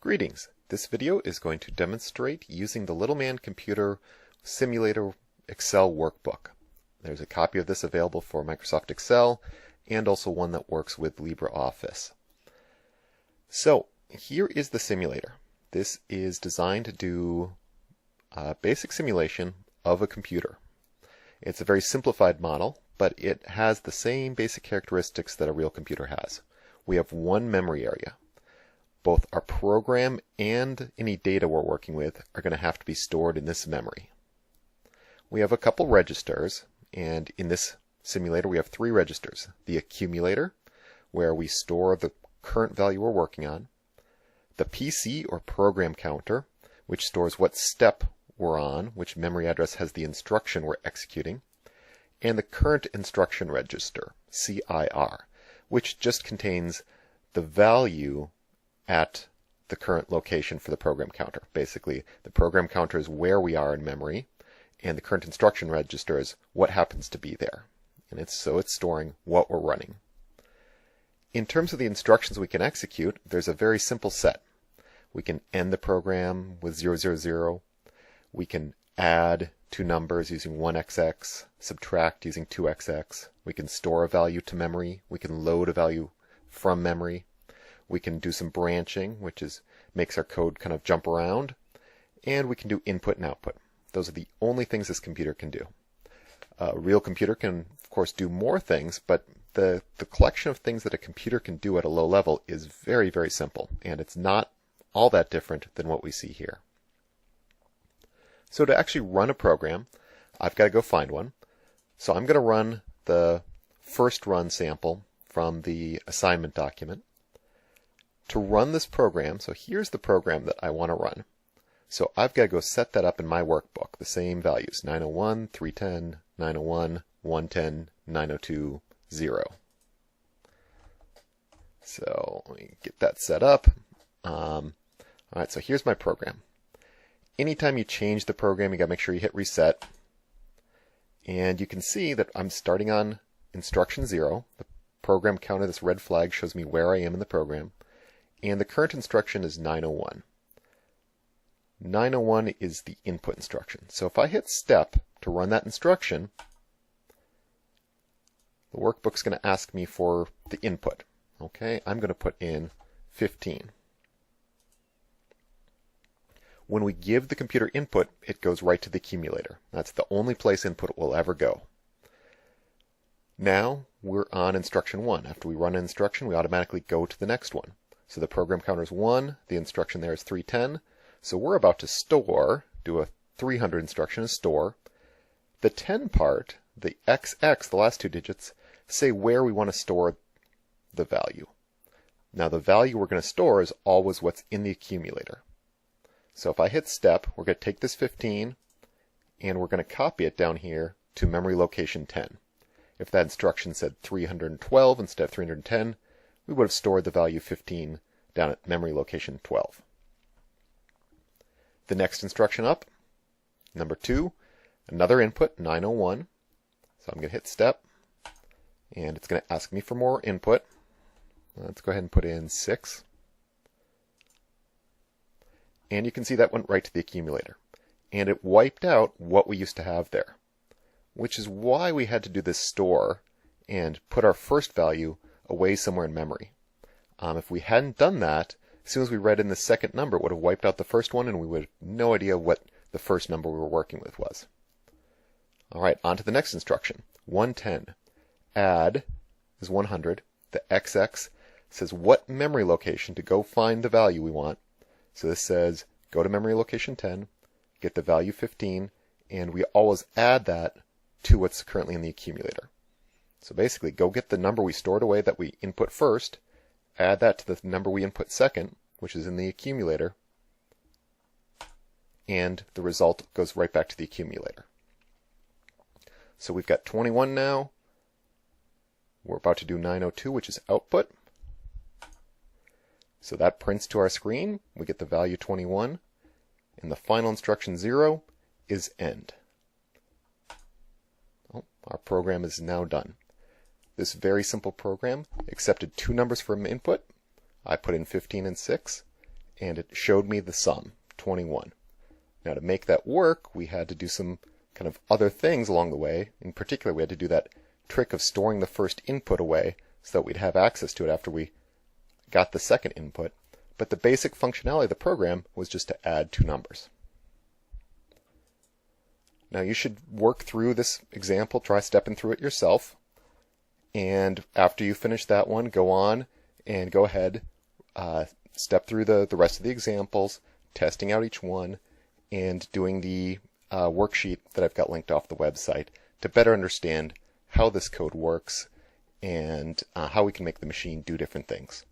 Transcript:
Greetings. This video is going to demonstrate using the Little Man Computer Simulator Excel workbook. There's a copy of this available for Microsoft Excel and also one that works with LibreOffice. So here is the simulator. This is designed to do a basic simulation of a computer. It's a very simplified model, but it has the same basic characteristics that a real computer has. We have one memory area. Both our program and any data we're working with are going to have to be stored in this memory. We have a couple registers, and in this simulator we have three registers. The accumulator, where we store the current value we're working on. The PC or program counter, which stores what step we're on, which memory address has the instruction we're executing. And the current instruction register, CIR, which just contains the value at the current location for the program counter. Basically, the program counter is where we are in memory, and the current instruction register is what happens to be there. And it's storing what we're running. In terms of the instructions we can execute, there's a very simple set. We can end the program with 000. We can add two numbers using 1xx, subtract using 2xx. We can store a value to memory. We can load a value from memory. We can do some branching, which makes our code kind of jump around. And we can do input and output. Those are the only things this computer can do. A real computer can, of course, do more things, but the collection of things that a computer can do at a low level is very, very simple. And it's not all that different than what we see here. So to actually run a program, I've got to go find one. So I'm going to run the first run sample from the assignment document. To run this program, so here's the program that I want to run. So I've got to go set that up in my workbook, the same values, 901, 310, 901, 110, 902, 0. So let me get that set up. Alright, so here's my program. Anytime you change the program, you got to make sure you hit reset. And you can see that I'm starting on instruction 0. The program counter, this red flag, shows me where I am in the program. And the current instruction is 901. 901 is the input instruction. So if I hit step to run that instruction, the workbook's going to ask me for the input. Okay, I'm going to put in 15. When we give the computer input, it goes right to the accumulator. That's the only place input will ever go. Now we're on instruction 1. After we run an instruction, we automatically go to the next one. So the program counter is 1, the instruction there is 310. So we're about to store, do a 300 instruction is store. The 10 part, the XX, the last two digits, say where we want to store the value. Now the value we're going to store is always what's in the accumulator. So if I hit step, we're going to take this 15 and we're going to copy it down here to memory location 10. If that instruction said 312 instead of 310, we would have stored the value 15 down at memory location 12. The next instruction up, number 2, another input, 901. So I'm going to hit step, and it's going to ask me for more input. Let's go ahead and put in 6. And you can see that went right to the accumulator. And it wiped out what we used to have there, which is why we had to do this store and put our first value away somewhere in memory. If we hadn't done that, as soon as we read in the second number, it would have wiped out the first one and we would have no idea what the first number we were working with was. Alright, on to the next instruction. 110. Add is 100. The XX says what memory location to go find the value we want. So this says go to memory location 10, get the value 15, and we always add that to what's currently in the accumulator. So basically, go get the number we stored away that we input first, add that to the number we input second, which is in the accumulator, and the result goes right back to the accumulator. So we've got 21 now. We're about to do 902, which is output. So that prints to our screen. We get the value 21, and the final instruction 0 is end. Oh, our program is now done. This very simple program accepted two numbers from input. I put in 15 and 6, and it showed me the sum, 21. Now to make that work, we had to do some kind of other things along the way. In particular, we had to do that trick of storing the first input away so that we'd have access to it after we got the second input. But the basic functionality of the program was just to add two numbers. Now you should work through this example, try stepping through it yourself. And after you finish that one, go on and go ahead, step through the rest of the examples, testing out each one, and doing the worksheet that I've got linked off the website to better understand how this code works and how we can make the machine do different things.